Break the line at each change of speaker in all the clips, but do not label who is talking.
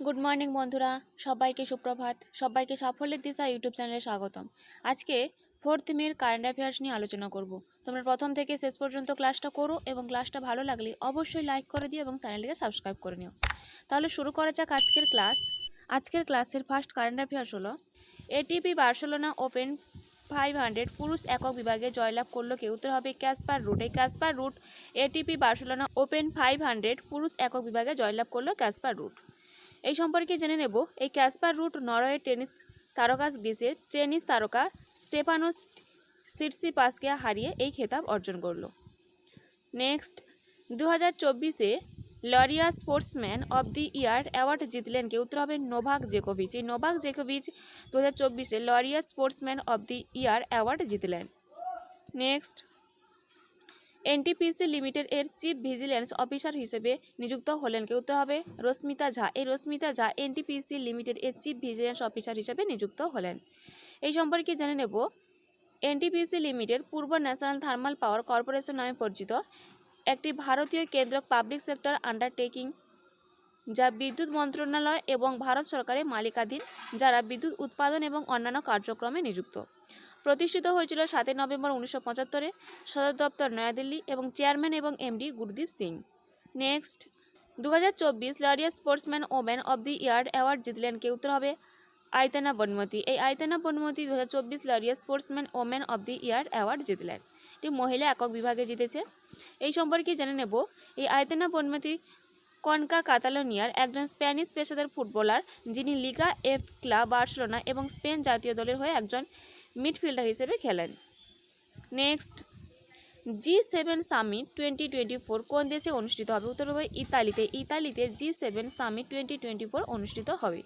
Good morning বন্ধুরা, সবাইকে সুপ্রভাত। সবাইকে সাফল্যের দিশা ইউটিউব চ্যানেলে স্বাগতম। আজকে ফোর্থ মের কারেন্ট অ্যাফেয়ার্স নিয়ে আলোচনা করব। তোমরা প্রথম থেকে শেষ পর্যন্ত ক্লাসটা করো এবং ক্লাসটা ভালো লাগলে অবশ্যই লাইক করে দিও এবং চ্যানেলটিকে সাবস্ক্রাইব করে নিও। তাহলে শুরু করা যাক আজকের ক্লাস। আজকের ক্লাসের ফার্স্ট কারেন্ট অ্যাফেয়ার্স হলো এটিপি বার্সেলোনা ওপেন 500 পুরুষ একক বিভাগে জয়লাভ করলো কে? উত্তর হবে ক্যাসপার রুট। এই Casper Ruud ATP Barcelona Open 500 পুরুষ একক বিভাগে জয়লাভ করলো ক্যাসপার রুট। এই সম্পর্কে জেনে নেব, এই ক্যাসপার রুট নরওয়ের টেনিস তারকা গ্রিসের টেনিস তারকা স্টেফানোস সিটসিপাসকে হারিয়ে এই খেতাব অর্জন করল। নেক্সট, 2024-এ Laureus sportsman of the year award জিতলেন কে? উত্তর হবে নোভাক জোকোভিচ। এই নোভাক জোকোভিচ 2024-এ Laureus sportsman of the year award জিতলেন। নেক্সট, এনটিপিসি লিমিটেড এর চিফ ভিজিলেন্স অফিসার হিসেবে নিযুক্ত হলেন কে? উত্তর হবে রশ্মিতা ঝা। এই রশ্মিতা ঝা এনটিপিসি লিমিটেড এর চিফ ভিজিলেন্স অফিসার হিসেবে নিযুক্ত হলেন। এই সম্পর্কে জেনে নেব, এনটিপিসি লিমিটেড পূর্ব ন্যাশনাল থার্মাল পাওয়ার কর্পোরেশন নামে পরিচিত একটি ভারতীয় কেন্দ্রক পাবলিক সেক্টর আন্ডারটেকিং, যা বিদ্যুৎ মন্ত্রণালয় এবং ভারত সরকারের মালিকাধীন, যারা বিদ্যুৎ উৎপাদন এবং অন্যান্য কার্যক্রমে নিযুক্ত। প্রতিষ্ঠিত হয়েছিল 7 নভেম্বর 1975-এ। সদর দপ্তর নয়াদিল্লি এবং চেয়ারম্যান এবং MD Gurdeep Singh. Next, 2024 Laureus sportsman women of the year award জিতলেন কে? উত্তর হবে আয়তানা বনমতি। এই Aitana Bonmati 2024 Laureus sportsman women of the year award জিতলেন। এটি মহিলা একক বিভাগে জিতেছে। এই সম্পর্কে জেনে নেব, এই আয়তানা বনমতি কনকা কাতালোনিয়ার একজন স্প্যানিশ পেশাদার ফুটবলার, যিনি লিগা এফ ক্লাব বার্সেলোনা এবং স্পেন জাতীয় দলের হয়ে একজন মিডফিল্ডার হিসেবে খেলেন। নেক্সট, G7 সামিট 2024 কোন দেশে অনুষ্ঠিত হবে? উত্তর হবে ইতালিতে। ইতালিতে G7 সামিট 2024 অনুষ্ঠিত হবে।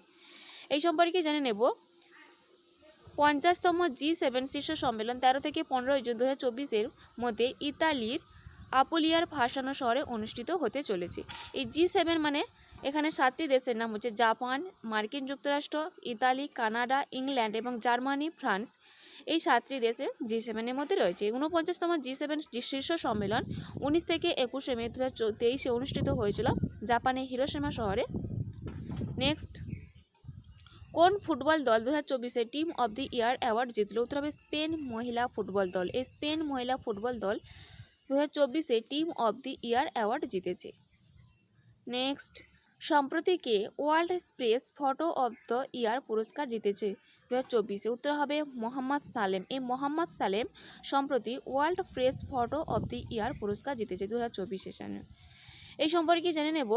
এই সম্পর্কে জেনে নেব, 50তম G7 শীর্ষ সম্মেলন 13 থেকে 15 জুন 2024-এর মধ্যে ইতালির আপুলিয়ার ফাসানো শহরে অনুষ্ঠিত হতে চলেছে। এই G7 মানে এখানে 7টি দেশের নাম হচ্ছে জাপান, মার্কিন যুক্তরাষ্ট্র, ইতালি, কানাডা, ইংল্যান্ড এবং জার্মানি, ফ্রান্স। এই 7টি দেশে G7 এর মধ্যে রয়েছে। 49তম G7 শীর্ষ সম্মেলন 19 থেকে 21 মে 2023-এ অনুষ্ঠিত হয়েছিল জাপানের হিরোশিমা শহরে। নেক্সট, কোন ফুটবল দল 2024-এ team of the year award জিতল? উত্তর হবে স্পেন মহিলা ফুটবল দল। এই স্পেন মহিলা ফুটবল দল 2024-এ team of the year award জিতেছে। নেক্সট, সম্প্রতি কে world press photo of the year পুরস্কার জিতেছে 2024-এ? উত্তর হবে মোহাম্মদ সালেম। এই মোহাম্মদ সালেম সম্প্রতি world press photo of the year পুরস্কার জিতেছে 2024 সালে। এই সম্পর্কে জেনে নেব,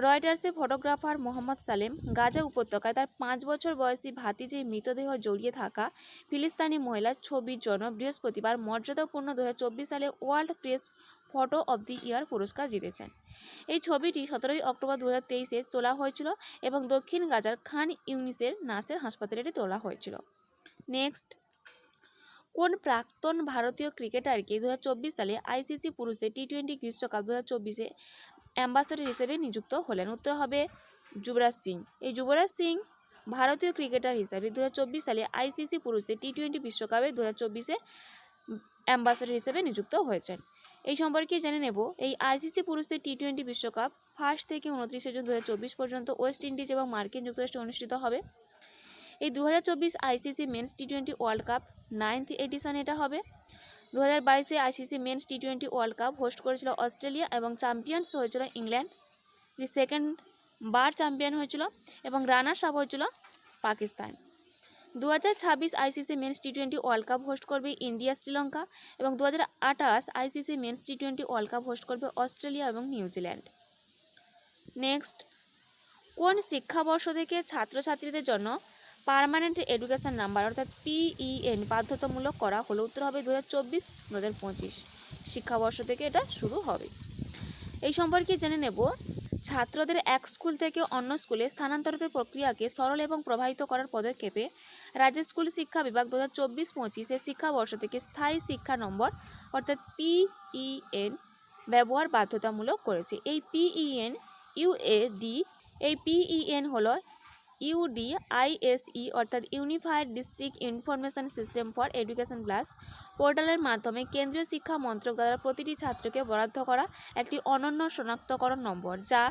রয়টার্সের ফটোগ্রাফার মোহাম্মদ সালেম গাজা উপত্যকায় তার 5 বছর বয়সী ভাতিজির মৃতদেহ জড়িয়ে থাকা ফিলিস্তিনি মহিলার ছবির জন্য বৃহস্পতিবার মর্যাদাপূর্ণ 2024 সালে world press photo of the year পুরস্কার জিতেছেন। এই ছবিটি 17 অক্টোবর 2023-এ তোলা হয়েছিল এবং দক্ষিণ গাজার খান ইউনিসের নাসের হাসপাতালে এটি তোলা হয়েছিল। নেক্সট, কোন প্রাক্তন ভারতীয় ক্রিকেটারকে 2024 সালে আইসিসি পুরুষদের টি20 বিশ্বকাপ 2024-এ অ্যাম্বাসেডর হিসেবে নিযুক্ত হলেন? উত্তর হবে যুবরাজ সিং। এই যুবরাজ সিং ভারতীয় ক্রিকেটার হিসাবে 2024 সালে আইসিসি পুরুষদের টি20 বিশ্বকাপে 2024-এ অ্যাম্বাসেডর হিসেবে নিযুক্ত হয়েছেন। এই সম্পর্কে জেনে নেব, এই আইসিসি পুরুষদের টি20 বিশ্বকাপ 1 থেকে 29 জুন 2024 পর্যন্ত ওয়েস্ট ইন্ডিজ এবং মার্কিন যুক্তরাষ্ট্রে অনুষ্ঠিত হবে। এই 2024 আইসিসি মেন্স টি20 ওয়ার্ল্ড কাপ 9th এডিশন এটা হবে। 2022-এ আইসিসি মেন্স টি20 ওয়ার্ল্ড কাপ হোস্ট করেছিল অস্ট্রেলিয়া এবং চ্যাম্পিয়ন্স হয়েছিল ইংল্যান্ড। সেকেন্ড বার চ্যাম্পিয়ন হয়েছিল এবং রানার্স আপ হয়েছিল পাকিস্তান। 2026 আইসিসি মেন্স টি20 ওয়ার্ল্ড কাপ হোস্ট করবে ইন্ডিয়া, শ্রীলঙ্কা এবং 2028 আইসিসি মেন্স টি20 ওয়ার্ল্ড কাপ হোস্ট করবে অস্ট্রেলিয়া এবং নিউজিল্যান্ড। নেক্সট, কোন শিক্ষাবর্ষ থেকে ছাত্রছাত্রীদের জন্য পার্মানেন্ট এডুকেশন নাম্বার অর্থাৎ PEN বাধ্যতামূলক করা হলো? উত্তর হবে 2024-2025 শিক্ষাবর্ষ থেকে এটা শুরু হবে। এই সম্পর্কে জেনে নেব, ছাত্রদের এক স্কুল থেকে অন্য স্কুলে স্থানান্তরিত প্রক্রিয়াকে সরল এবং প্রবাহিত করার পদক্ষেপে রাজ্যের স্কুল শিক্ষা বিভাগ 2024-25 শিক্ষাবর্ষ থেকে স্থায়ী শিক্ষা নম্বর অর্থাৎ PEN ব্যবহার বাধ্যতামূলক করেছে। এই PEN হলো UDISE অর্থাৎ unified district information system for education plus পোর্টালের মাধ্যমে কেন্দ্রীয় শিক্ষা মন্ত্রক দ্বারা প্রতিটি ছাত্রকে বরাদ্দ করা একটি অনন্য শনাক্তকরণ নম্বর, যা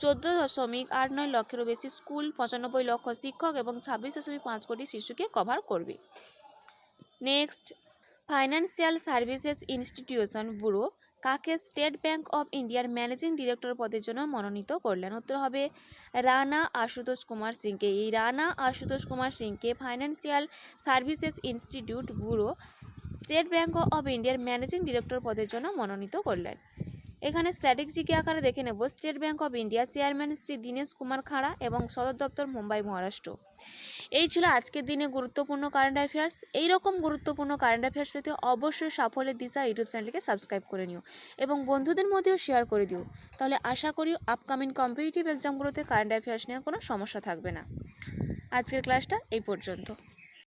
14.89 লক্ষেরও বেশি স্কুল, 95 লক্ষ শিক্ষক এবং 26.5 কোটি শিশুকে কভার করবে। Next, financial services institution bureau কাকে স্টেট ব্যাংক অফ ইন্ডিয়ার ম্যানেজিং ডিরেক্টর পদের জন্য মনোনীত করলেন? উত্তর হবে রানা আশুতোষ কুমার সিংকে। এই রানা আশুতোষ কুমার সিংকে financial services institute bureau state bank of ইন্ডিয়ার ম্যানেজিং ডিরেক্টর পদের জন্য মনোনীত করলেন। এখানে স্ট্র্যাটেজিক আকারে দেখে নেব। State bank of India chairman Shri Dinesh Kumar খাড়া এবং সদর দপ্তর মুম্বাই, মহারাষ্ট্র। এই ছিল আজকের দিনে গুরুত্বপূর্ণ কারেন্ট অ্যাফেয়ার্স। এইরকম গুরুত্বপূর্ণ কারেন্ট অ্যাফেয়ার্স পেতে অবশ্যই সাফল্যের দিশা ইউটিউব চ্যানেলকে সাবস্ক্রাইব করে নিও এবং বন্ধুদের মধ্যেও শেয়ার করে দিও। তাহলে আশা করি আপকামিং কম্পিটিটিভ এক্সামগুলোতে কারেন্ট অ্যাফেয়ার্স নিয়ে কোনো সমস্যা থাকবে না। আজকের ক্লাসটা এই পর্যন্ত।